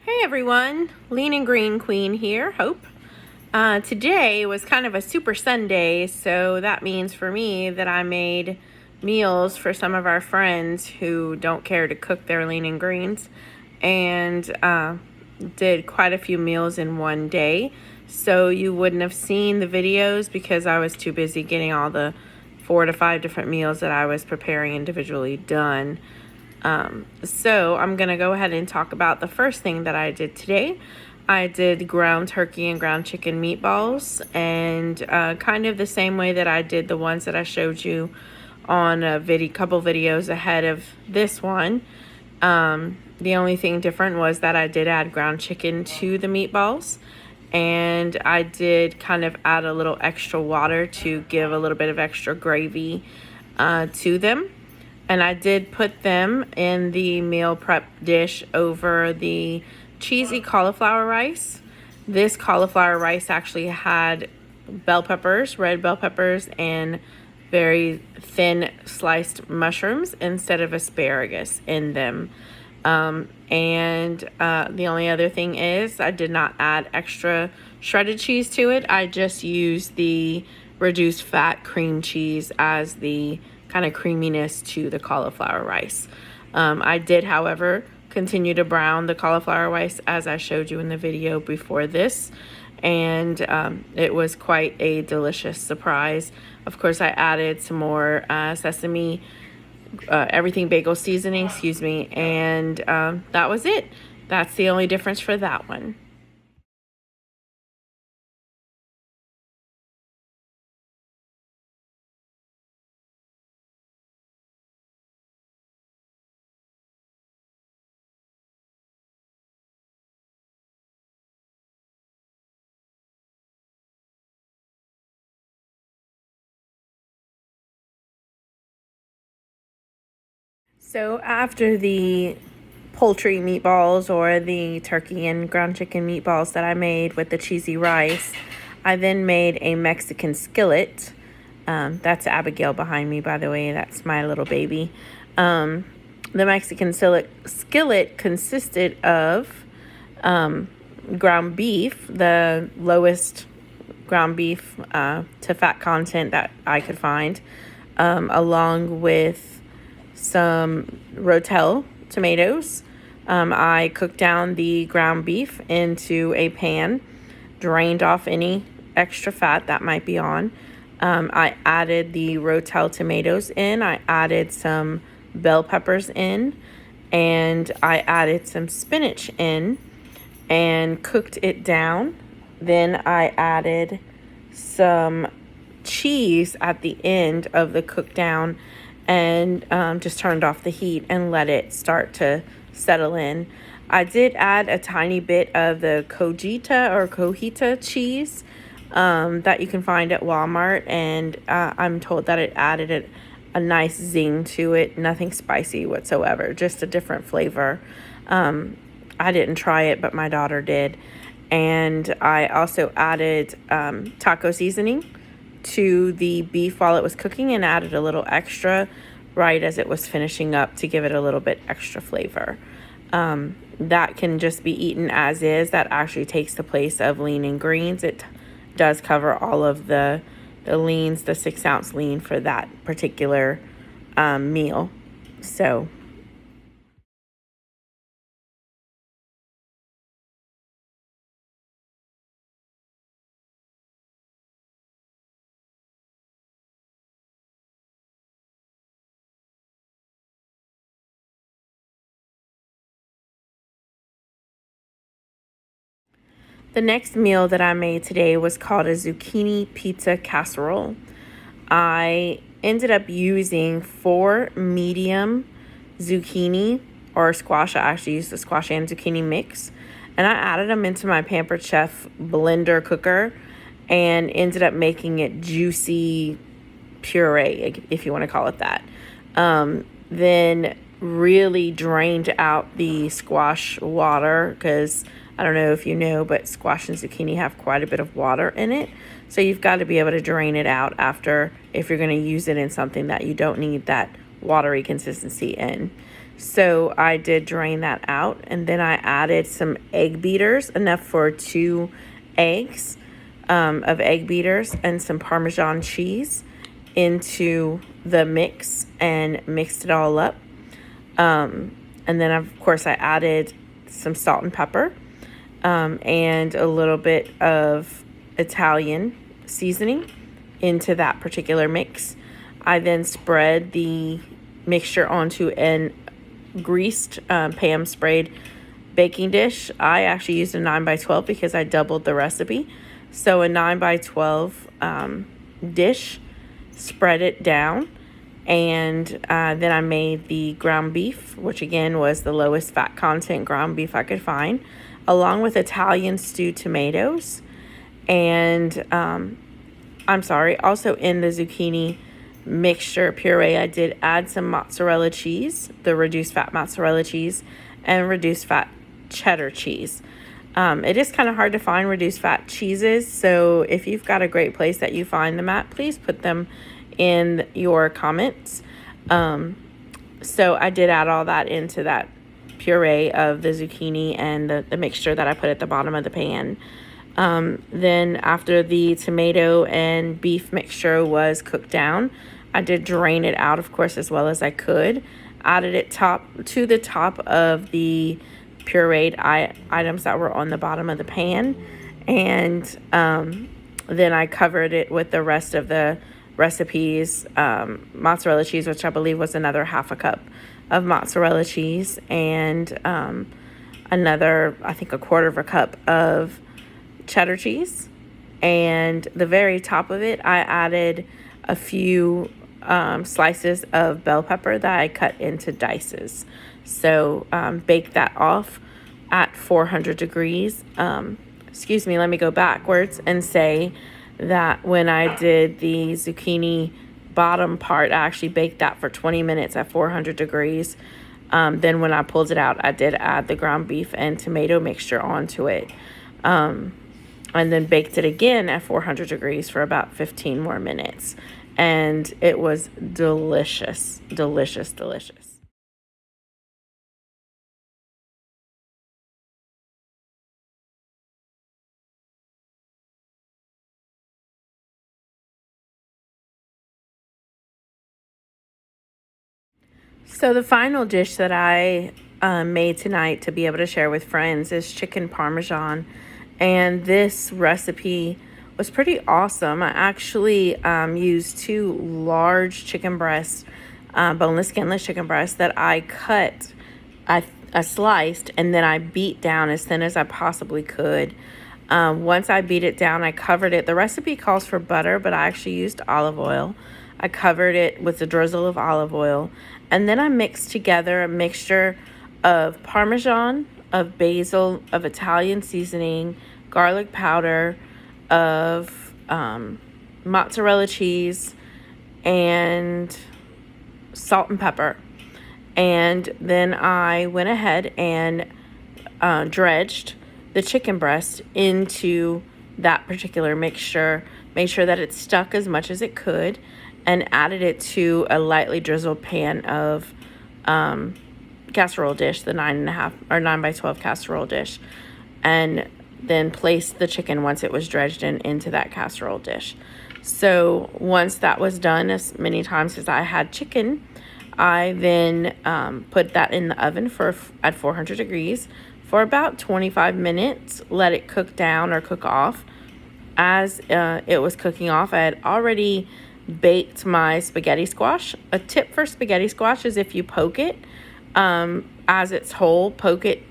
Hey everyone, Lean and Green Queen here, Hope. Today was kind of a super Sunday, so that means for me that I made meals for some of our friends who don't care to cook their lean and greens, and did quite a few meals in one day. So you wouldn't have seen the videos because I was too busy getting all the 4 to 5 different meals that I was preparing individually done. So I'm going to go ahead and talk about the first thing that I did today. I did ground turkey and ground chicken meatballs, and kind of the same way that I did the ones that I showed you on a couple videos ahead of this one. The only thing different was that I did add ground chicken to the meatballs, and I did kind of add a little extra water to give a little bit of extra gravy to them. And I did put them in the meal prep dish over the cheesy cauliflower rice. This cauliflower rice actually had bell peppers, red bell peppers, and very thin sliced mushrooms instead of asparagus in them. The only other thing is I did not add extra shredded cheese to it. I just used the reduced fat cream cheese as the kind of creaminess to the cauliflower rice. I did, however, continue to brown the cauliflower rice as I showed you in the video before this, and it was quite a delicious surprise. Of course, I added some more sesame everything bagel seasoning, and that was it. That's the only difference for that one. So after the poultry meatballs or the turkey and ground chicken meatballs that I made with the cheesy rice, I then made a Mexican skillet. That's Abigail behind me, by the way. That's my little baby. The Mexican skillet consisted of ground beef, the lowest ground beef to fat content that I could find, along with some rotel tomatoes. I cooked down the ground beef into a pan, drained off any extra fat that might be on. I added the rotel tomatoes in. I added some bell peppers in, and I added some spinach in and cooked it down. Then I added some cheese at the end of the cook down and just turned off the heat and let it start to settle in. I did add a tiny bit of the cojita cheese that you can find at Walmart, and I'm told that it added a nice zing to it. Nothing spicy whatsoever, just a different flavor. I didn't try it, but my daughter did. And I also added taco seasoning to the beef while it was cooking, and added a little extra right as it was finishing up to give it a little bit extra flavor. That can just be eaten as is. That actually takes the place of lean and greens. It does cover all of the leans, the 6-ounce lean for that particular meal. So the next meal that I made today was called a zucchini pizza casserole. I ended up using 4 medium zucchini or squash. I actually used the squash and zucchini mix, and I added them into my Pampered Chef blender cooker and ended up making it juicy puree, if you want to call it that. Then really drained out the squash water, because I don't know if you know, but squash and zucchini have quite a bit of water in it. So you've got to be able to drain it out after, if you're going to use it in something that you don't need that watery consistency in. So I did drain that out, and then I added some egg beaters, enough for 2 eggs of egg beaters, and some Parmesan cheese into the mix and mixed it all up. And then of course I added some salt and pepper and a little bit of Italian seasoning into that particular mix. I then spread the mixture onto an greased Pam sprayed baking dish. I actually used a 9x12 because I doubled the recipe. So a 9x12 dish, spread it down, and then I made the ground beef, which again was the lowest fat content ground beef I could find, along with Italian stewed tomatoes. And also in the zucchini mixture puree, I did add some mozzarella cheese, the reduced fat mozzarella cheese, and reduced fat cheddar cheese. It is kind of hard to find reduced fat cheeses, so if you've got a great place that you find them at, please put them in your comments. So I did add all that into that puree of the zucchini and the mixture that I put at the bottom of the pan. Then after the tomato and beef mixture was cooked down, I did drain it out, of course, as well as I could. Added it to the top of the pureed items that were on the bottom of the pan, and then I covered it with the rest of the recipes, mozzarella cheese, which I believe was another 1/2 cup of mozzarella cheese, and another, I think, 1/4 cup of cheddar cheese. And the very top of it, I added a few slices of bell pepper that I cut into dices. So bake that off at 400 degrees. Excuse me, let me go backwards and say that when I did the zucchini bottom part, I actually baked that for 20 minutes at 400 degrees. Then when I pulled it out, I did add the ground beef and tomato mixture onto it. And then baked it again at 400 degrees for about 15 more minutes. And it was delicious, delicious, delicious. So the final dish that I made tonight to be able to share with friends is chicken Parmesan. And this recipe was pretty awesome. I actually used 2 large chicken breasts, boneless, skinless chicken breasts that I cut, I sliced, and then I beat down as thin as I possibly could. Once I beat it down, I covered it. The recipe calls for butter, but I actually used olive oil. I covered it with a drizzle of olive oil, and then I mixed together a mixture of Parmesan, of basil, of Italian seasoning, garlic powder, of mozzarella cheese, and salt and pepper. And then I went ahead and dredged the chicken breast into that particular mixture, made sure that it stuck as much as it could, and added it to a lightly drizzled pan of casserole dish, the 9x12 casserole dish, and then placed the chicken, once it was dredged into that casserole dish. So once that was done, as many times as I had chicken, I then put that in the oven at 400 degrees for about 25 minutes. Let it cook down or cook off. As it was cooking off, I had already baked my spaghetti squash. A tip for spaghetti squash is if you poke it as it's whole, poke it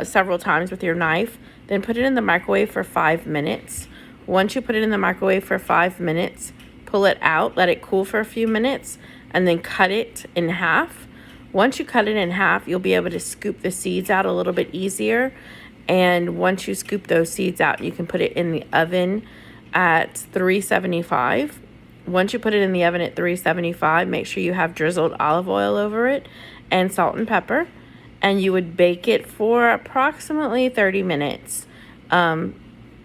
several times with your knife, then put it in the microwave for 5 minutes. Once you put it in the microwave for 5 minutes, pull it out, let it cool for a few minutes, and then cut it in half. Once you cut it in half, you'll be able to scoop the seeds out a little bit easier. And once you scoop those seeds out, you can put it in the oven at 375. Once you put it in the oven at 375, make sure you have drizzled olive oil over it and salt and pepper. And you would bake it for approximately 30 minutes.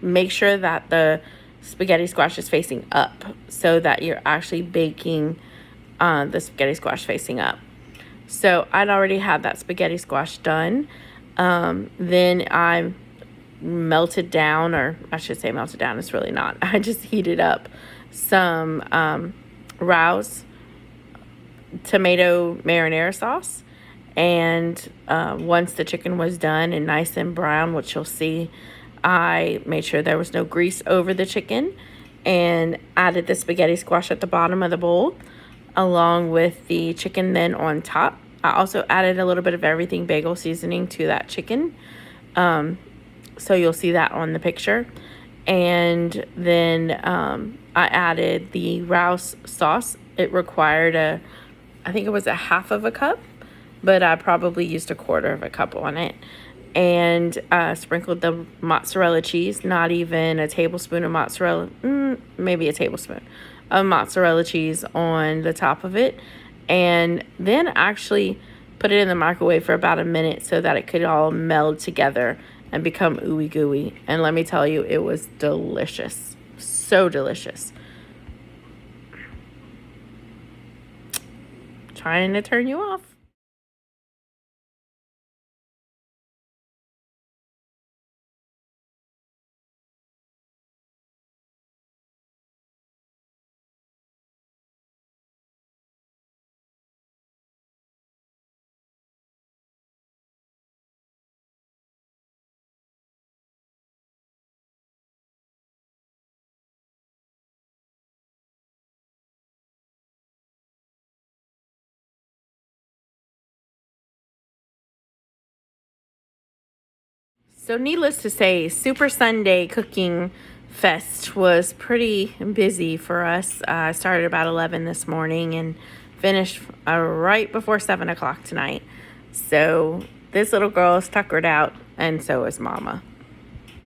Make sure that the spaghetti squash is facing up so that you're actually baking the spaghetti squash facing up. So I'd already had that spaghetti squash done. Then I melted down, or I should say melted down, it's really not. I just heated up some Rouse tomato marinara sauce. And once the chicken was done and nice and brown, which you'll see, I made sure there was no grease over the chicken and added the spaghetti squash at the bottom of the bowl along with the chicken then on top. I also added a little bit of everything bagel seasoning to that chicken. So you'll see that on the picture. And then I added the Rouse sauce. It required I think it was a half of a cup, but I probably used a quarter of a cup on it. And sprinkled the mozzarella cheese, not even a tablespoon of mozzarella, maybe a tablespoon of mozzarella cheese on the top of it. And then actually put it in the microwave for about a minute so that it could all meld together and become ooey gooey. And let me tell you, it was delicious. So delicious. Trying to turn you off. So needless to say, Super Sunday Cooking Fest was pretty busy for us. I started about 11 this morning and finished right before 7 o'clock tonight. So this little girl is tuckered out, and so is Mama.